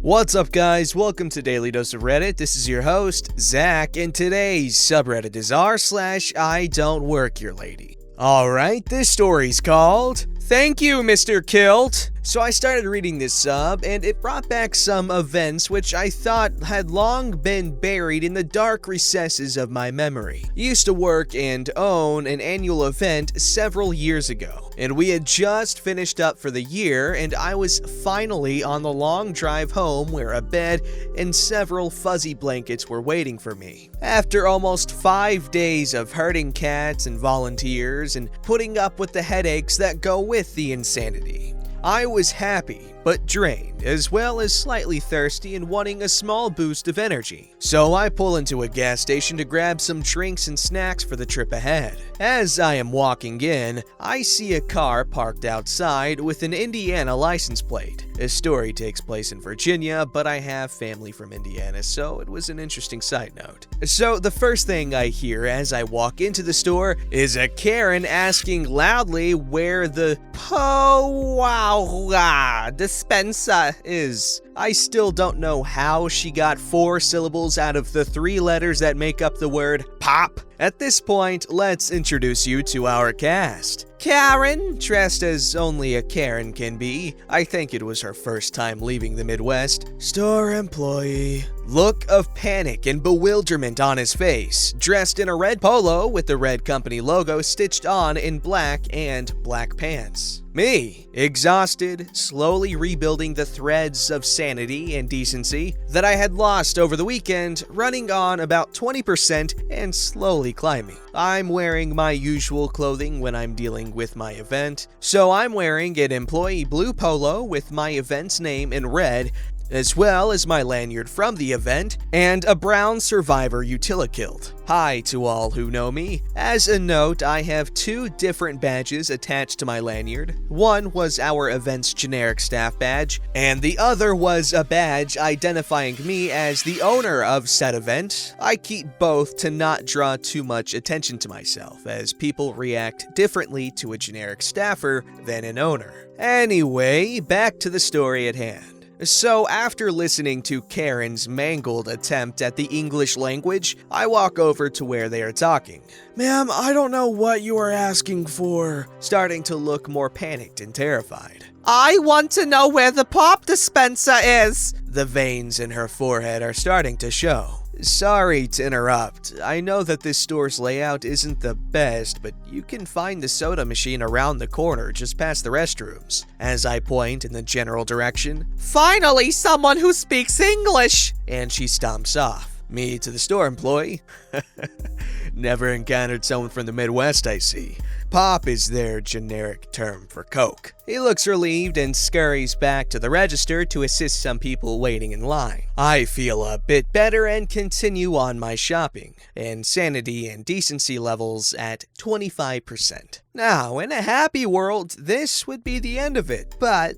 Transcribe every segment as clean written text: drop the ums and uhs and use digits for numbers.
What's up, guys? Welcome to Daily Dose of Reddit. This is your host, Zach, and today's subreddit is r/IDontWorkHereLady. Alright, this story's called Thank You, Mr. Kilt. So I started reading this sub, and it brought back some events which I thought had long been buried in the dark recesses of my memory. I used to work and own an annual event several years ago, and we had just finished up for the year, and I was finally on the long drive home where a bed and several fuzzy blankets were waiting for me. After almost 5 days of herding cats and volunteers and putting up with the headaches that go with the insanity, I was happy, but drained, as well as slightly thirsty and wanting a small boost of energy. So I pull into a gas station to grab some drinks and snacks for the trip ahead. As I am walking in, I see a car parked outside with an Indiana license plate. This story takes place in Virginia, but I have family from Indiana, so it was an interesting side note. So the first thing I hear as I walk into the store is a Karen asking loudly where the dispenser is. I still don't know how she got 4 syllables out of the 3 letters that make up the word pop. At this point, let's introduce you to our cast. Karen, dressed as only a Karen can be. I think it was her first time leaving the Midwest. Store employee. Look of panic and bewilderment on his face, dressed in a red polo with the red company logo stitched on in black and black pants. Me, exhausted, slowly rebuilding the threads of sanity and decency that I had lost over the weekend, running on about 20% and slowly climbing. I'm wearing my usual clothing when I'm dealing with my event, so I'm wearing an employee blue polo with my event's name in red, as well as my lanyard from the event, and a brown Survivor Utilikilt. Hi to all who know me. As a note, I have 2 different badges attached to my lanyard. One was our event's generic staff badge, and the other was a badge identifying me as the owner of said event. I keep both to not draw too much attention to myself, as people react differently to a generic staffer than an owner. Anyway, back to the story at hand. So after listening to Karen's mangled attempt at the English language, I walk over to where they are talking. Ma'am, I don't know what you are asking for. Starting to look more panicked and terrified. I want to know where the pop dispenser is. The veins in her forehead are starting to show. Sorry to interrupt. I know that this store's layout isn't the best, but you can find the soda machine around the corner just past the restrooms. As I point in the general direction. Finally, someone who speaks English! And she stomps off. Me to the store employee. Never encountered someone from the Midwest, I see. Pop is their generic term for Coke. He looks relieved and scurries back to the register to assist some people waiting in line. I feel a bit better and continue on my shopping, and sanity and decency levels at 25%. Now, in a happy world, this would be the end of it, but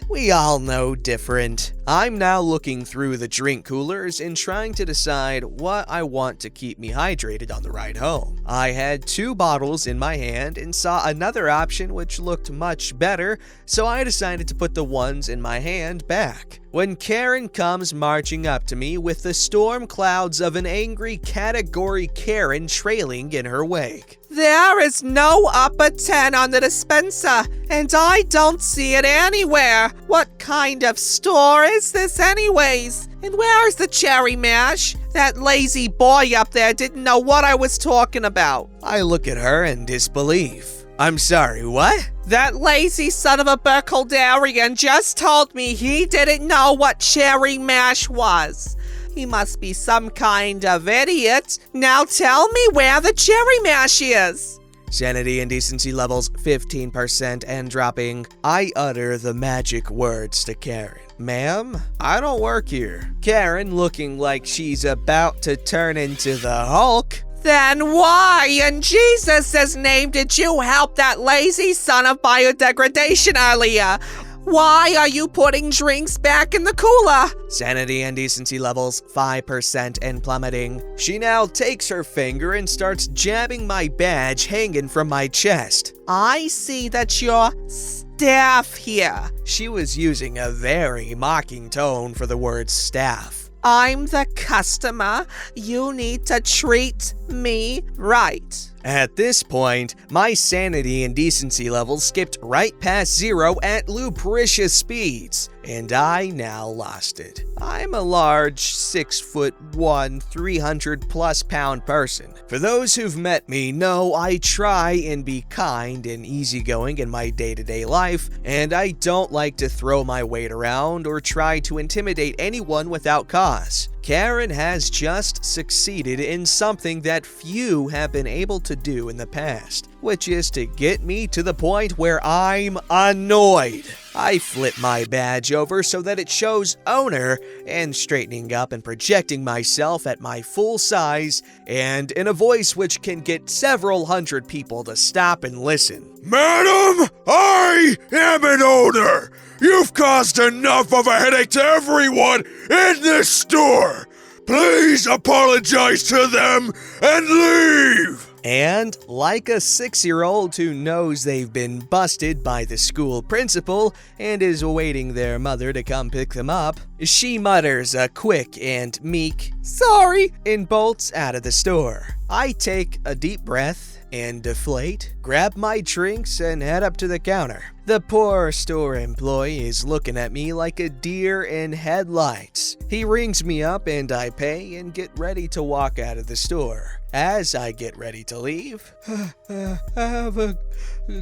we all know different. I'm now looking through the drink coolers and trying to decide what I want to keep me hydrated on the ride home. I had 2 bottles in my hand and saw another option which looked much better, so I decided to put the ones in my hand back. When Karen comes marching up to me with the storm clouds of an angry category Karen trailing in her wake. There is no upper 10 on the dispenser, and I don't see it anywhere. What kind of store is this anyways? And where is the cherry mash? That lazy boy up there didn't know what I was talking about. I look at her in disbelief. I'm sorry, what? That lazy son of a Burkaldarian just told me he didn't know what cherry mash was. He must be some kind of idiot. Now tell me where the cherry mash is. Sanity and decency levels 15% and dropping. I utter the magic words to Karen. Ma'am, I don't work here. Karen, looking like she's about to turn into the Hulk. Then why in Jesus' name did you help that lazy son of biodegradation earlier? Why are you putting drinks back in the cooler? Sanity and decency levels 5% and plummeting. She now takes her finger and starts jabbing my badge hanging from my chest. I see that you're staff here. She was using a very mocking tone for the word staff. I'm the customer. You need to treat me right. At this point, my sanity and decency levels skipped right past 0 at lubricious speeds, and I now lost it. I'm a large 6'1", 300+ pound person. For those who've met me know I try and be kind and easygoing in my day-to-day life, and I don't like to throw my weight around or try to intimidate anyone without cause. Karen has just succeeded in something that few have been able to do in the past, which is to get me to the point where I'm annoyed. I flip my badge over so that it shows owner, and straightening up and projecting myself at my full size, and in a voice which can get several hundred people to stop and listen. Madam, I am an owner. You've caused enough of a headache to everyone in this store. Please apologize to them and leave. And like a 6-year-old who knows they've been busted by the school principal and is awaiting their mother to come pick them up, she mutters a quick and meek, "Sorry," and bolts out of the store. I take a deep breath and deflate, grab my drinks, and head up to the counter. The poor store employee is looking at me like a deer in headlights. He rings me up and I pay and get ready to walk out of the store. As I get ready to leave, have a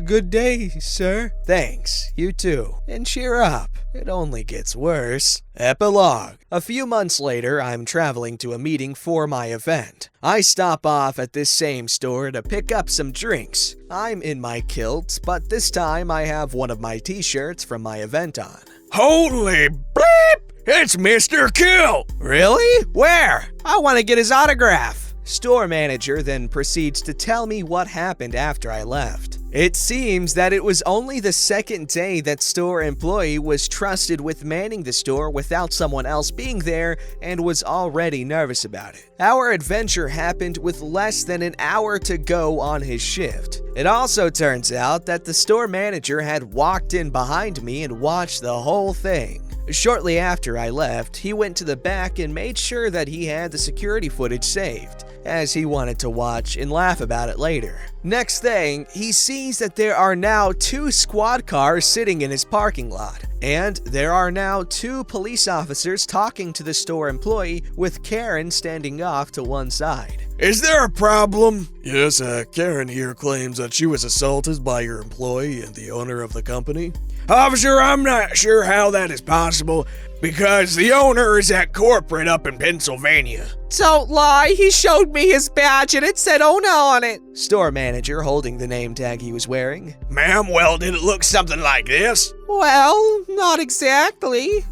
good day, sir. Thanks, you too. And cheer up, it only gets worse. Epilogue. A few months later, I'm traveling to a meeting for my event. I stop off at this same store to pick up some drinks. I'm in my kilt, but this time I have one of my t-shirts from my event on. Holy bleep! It's Mr. Kill! Really? Where? I want to get his autograph. Store manager then proceeds to tell me what happened after I left. It seems that it was only the second day that store employee was trusted with manning the store without someone else being there and was already nervous about it. Our adventure happened with less than an hour to go on his shift. It also turns out that the store manager had walked in behind me and watched the whole thing. Shortly after I left, he went to the back and made sure that he had the security footage saved, as he wanted to watch and laugh about it later. Next thing, he sees that there are now 2 squad cars sitting in his parking lot, and there are now 2 police officers talking to the store employee with Karen standing off to one side. Is there a problem? Yes, Karen here claims that she was assaulted by your employee and the owner of the company. Officer, I'm not sure how that is possible, because the owner is at corporate up in Pennsylvania. Don't lie, he showed me his badge and it said owner on it. Store manager holding the name tag he was wearing. Ma'am, well, did it look something like this? Well, not exactly.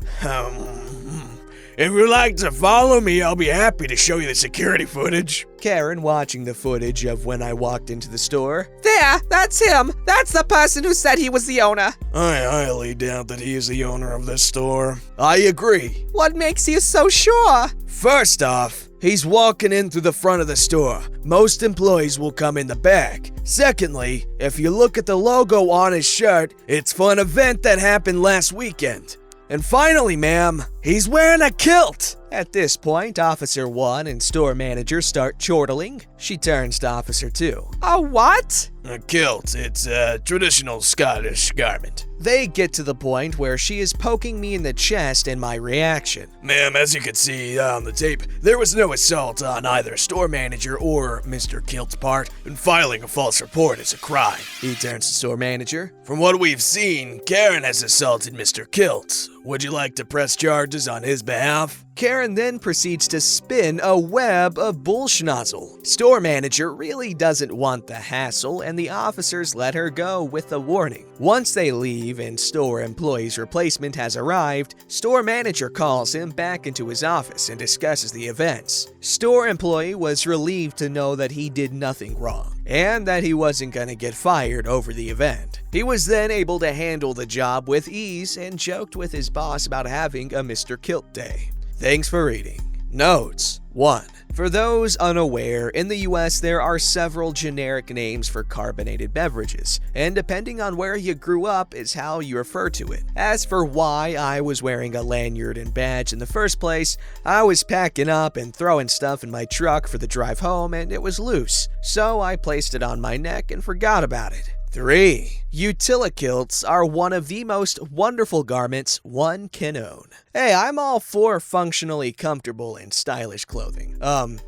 If you'd like to follow me, I'll be happy to show you the security footage. Karen watching the footage of when I walked into the store. There, that's him. That's the person who said he was the owner. I highly doubt that he is the owner of this store. I agree. What makes you so sure? First off, he's walking in through the front of the store. Most employees will come in the back. Secondly, if you look at the logo on his shirt, it's for an event that happened last weekend. And finally, ma'am, he's wearing a kilt. At this point, Officer 1 and store manager start chortling. She turns to Officer 2. A what? A kilt. It's a traditional Scottish garment. They get to the point where she is poking me in the chest and my reaction. Ma'am, as you can see on the tape, there was no assault on either store manager or Mr. Kilt's part, and filing a false report is a crime. He turns to store manager. From what we've seen, Karen has assaulted Mr. Kilt. Would you like to press charges on his behalf? Karen then proceeds to spin a web of bullschnozzle. Store manager really doesn't want the hassle, and the officers let her go with a warning. Once they leave and store employee's replacement has arrived, store manager calls him back into his office and discusses the events. Store employee was relieved to know that he did nothing wrong. and that he wasn't gonna get fired over the event. He was then able to handle the job with ease and joked with his boss about having a Mr. Kilt day. Thanks for reading. Notes. 1. For those unaware, in the US there are several generic names for carbonated beverages, and depending on where you grew up is how you refer to it. As for why I was wearing a lanyard and badge in the first place, I was packing up and throwing stuff in my truck for the drive home and it was loose, so I placed it on my neck and forgot about it. 3. Utilikilts are one of the most wonderful garments one can own. Hey, I'm all for functionally comfortable and stylish clothing.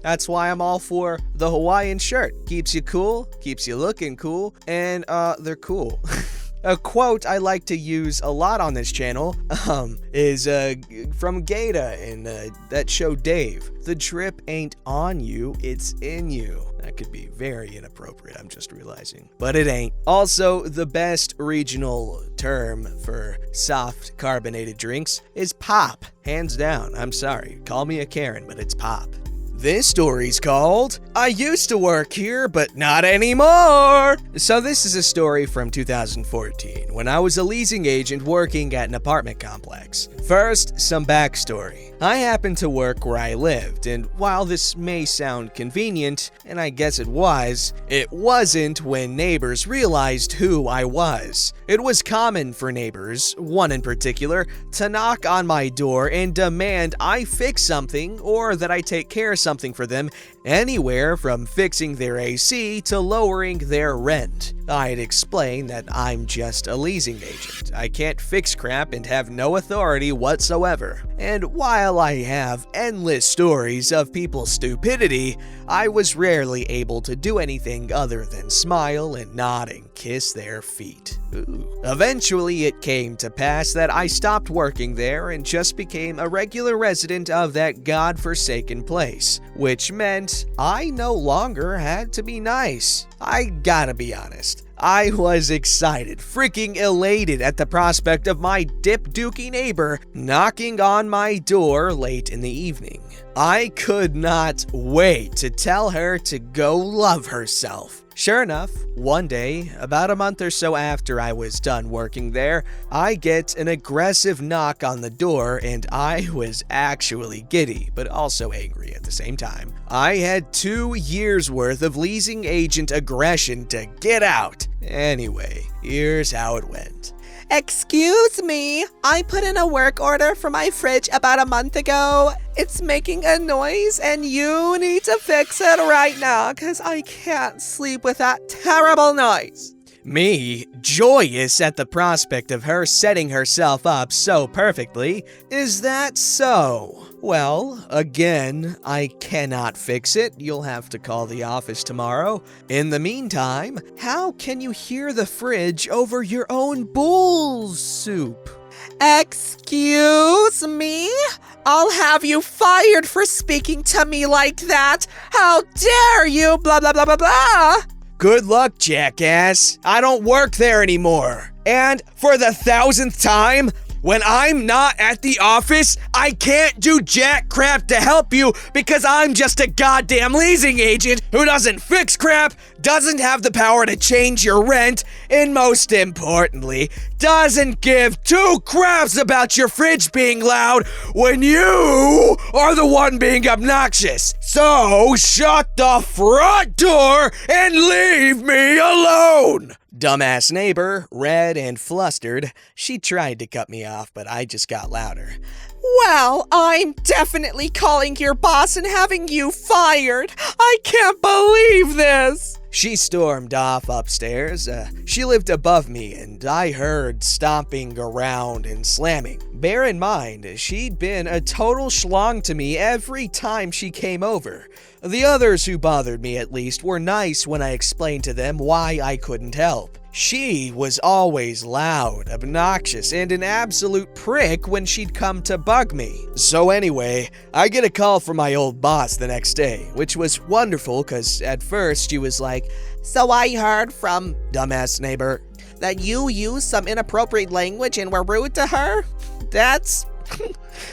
That's why I'm all for the Hawaiian shirt. Keeps you cool, keeps you looking cool, and they're cool. A quote I like to use a lot on this channel is from Gata in that show Dave. The drip ain't on you, it's in you. That could be very inappropriate, I'm just realizing. But it ain't. Also, the best regional term for soft carbonated drinks is pop. Hands down, I'm sorry. Call me a Karen, but it's pop. This story's called, I Used to Work Here, but Not Anymore. So this is a story from 2014, when I was a leasing agent working at an apartment complex. First, some backstory. I happened to work where I lived, and while this may sound convenient, and I guess it wasn't when neighbors realized who I was. It was common for neighbors, one in particular, to knock on my door and demand I fix something or that I take care of something for them, anywhere from fixing their AC to lowering their rent. I'd explain that I'm just a leasing agent. I can't fix crap and have no authority whatsoever. And while I have endless stories of people's stupidity, I was rarely able to do anything other than smile and nod and kiss their feet. Ooh. Eventually, it came to pass that I stopped working there and just became a regular resident of that godforsaken place, which meant I no longer had to be nice. I gotta be honest. I was excited, freaking elated at the prospect of my dip-dookie neighbor knocking on my door late in the evening. I could not wait to tell her to go love herself. Sure enough, one day, about a month or so after I was done working there, I get an aggressive knock on the door and I was actually giddy, but also angry at the same time. I had 2 years worth of leasing agent aggression to get out. Anyway, here's how it went. Excuse me, I put in a work order for my fridge about a month ago. It's making a noise and you need to fix it right now because I can't sleep with that terrible noise. Me, joyous at the prospect of her setting herself up so perfectly. Is that so? Well, again, I cannot fix it. You'll have to call the office tomorrow. In the meantime, how can you hear the fridge over your own bull's soup? Excuse me? I'll have you fired for speaking to me like that. How dare you, blah, blah, blah, blah, blah. Good luck, jackass. I don't work there anymore. And for the 1000th time, when I'm not at the office, I can't do jack crap to help you because I'm just a goddamn leasing agent who doesn't fix crap, doesn't have the power to change your rent, and most importantly, doesn't give 2 craps about your fridge being loud when you are the one being obnoxious. So shut the front door and leave me alone! Dumbass neighbor, red and flustered, she tried to cut me off, but I just got louder. Well, I'm definitely calling your boss and having you fired. I can't believe this. She stormed off upstairs. She lived above me, and I heard stomping around and slamming. Bear in mind, she'd been a total schlong to me every time she came over. The others who bothered me, at least, were nice when I explained to them why I couldn't help. She was always loud, obnoxious, and an absolute prick when she'd come to bug me. So anyway, I get a call from my old boss the next day, which was wonderful because at first she was like, So I heard from dumbass neighbor that you used some inappropriate language and were rude to her? That's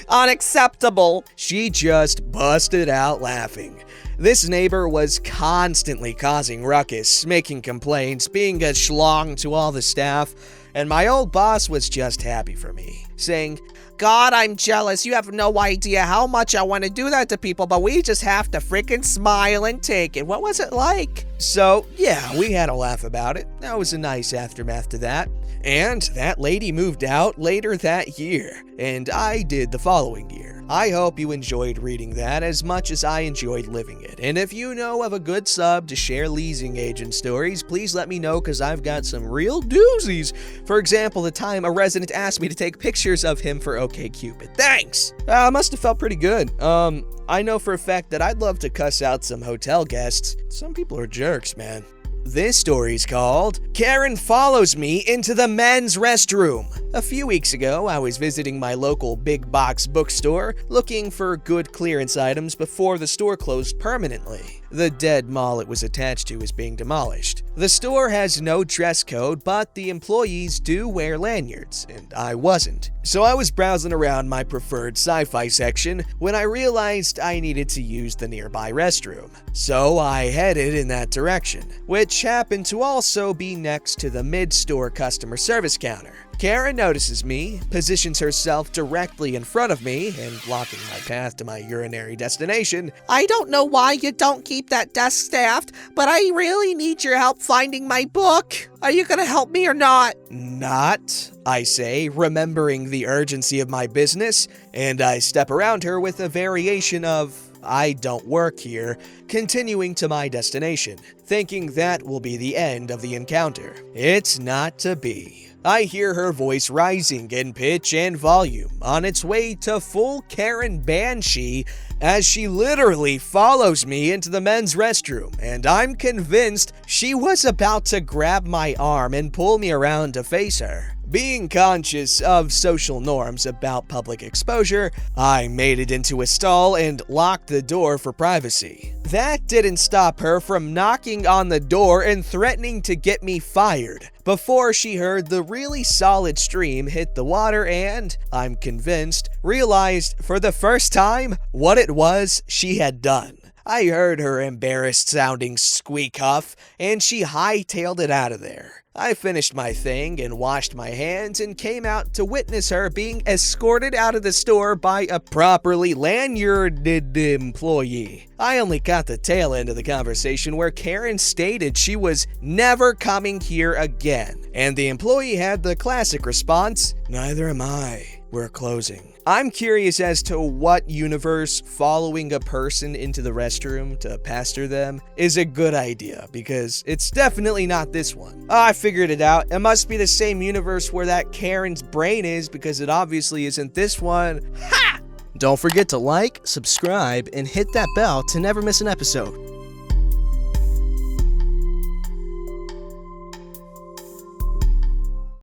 unacceptable. She just busted out laughing. This neighbor was constantly causing ruckus, making complaints, being a schlong to all the staff, and my old boss was just happy for me, saying, God, I'm jealous. You have no idea how much I want to do that to people, but we just have to freaking smile and take it. What was it like? So, yeah, we had a laugh about it. That was a nice aftermath to that. And that lady moved out later that year, and I did the following year. I hope you enjoyed reading that as much as I enjoyed living it. And if you know of a good sub to share leasing agent stories, please let me know, because I've got some real doozies. For example, the time a resident asked me to take pictures of him for OkCupid. Thanks! Must have felt pretty good. I know for a fact that I'd love to cuss out some hotel guests. Some people are jerks, man. This story's called Karen Follows Me into the Men's Restroom. A few weeks ago, I was visiting my local big box bookstore looking for good clearance items before the store closed permanently. The dead mall it was attached to is being demolished. The store has no dress code, but the employees do wear lanyards, and I wasn't. So I was browsing around my preferred sci-fi section when I realized I needed to use the nearby restroom. So I headed in that direction, which happened to also be next to the mid-store customer service counter. Karen notices me, positions herself directly in front of me, and blocking my path to my urinary destination. I don't know why you don't keep that desk staffed, but I really need your help finding my book. Are you gonna help me or not? Not, I say, remembering the urgency of my business, and I step around her with a variation of, I don't work here, continuing to my destination, thinking that will be the end of the encounter. It's not to be. I hear her voice rising in pitch and volume, on its way to full Karen Banshee, as she literally follows me into the men's restroom, and I'm convinced she was about to grab my arm and pull me around to face her. Being conscious of social norms about public exposure, I made it into a stall and locked the door for privacy. That didn't stop her from knocking on the door and threatening to get me fired before she heard the really solid stream hit the water and, I'm convinced, realized for the first time what it was she had done. I heard her embarrassed sounding squeak huff, and she hightailed it out of there. I finished my thing and washed my hands and came out to witness her being escorted out of the store by a properly lanyarded employee. I only caught the tail end of the conversation where Karen stated she was never coming here again, and the employee had the classic response, "Neither am I. We're closing." I'm curious as to what universe following a person into the restroom to pester them is a good idea, because it's definitely not this one. I figured it out. It must be the same universe where that Karen's brain is, because it obviously isn't this one. Ha! Don't forget to like, subscribe, and hit that bell to never miss an episode.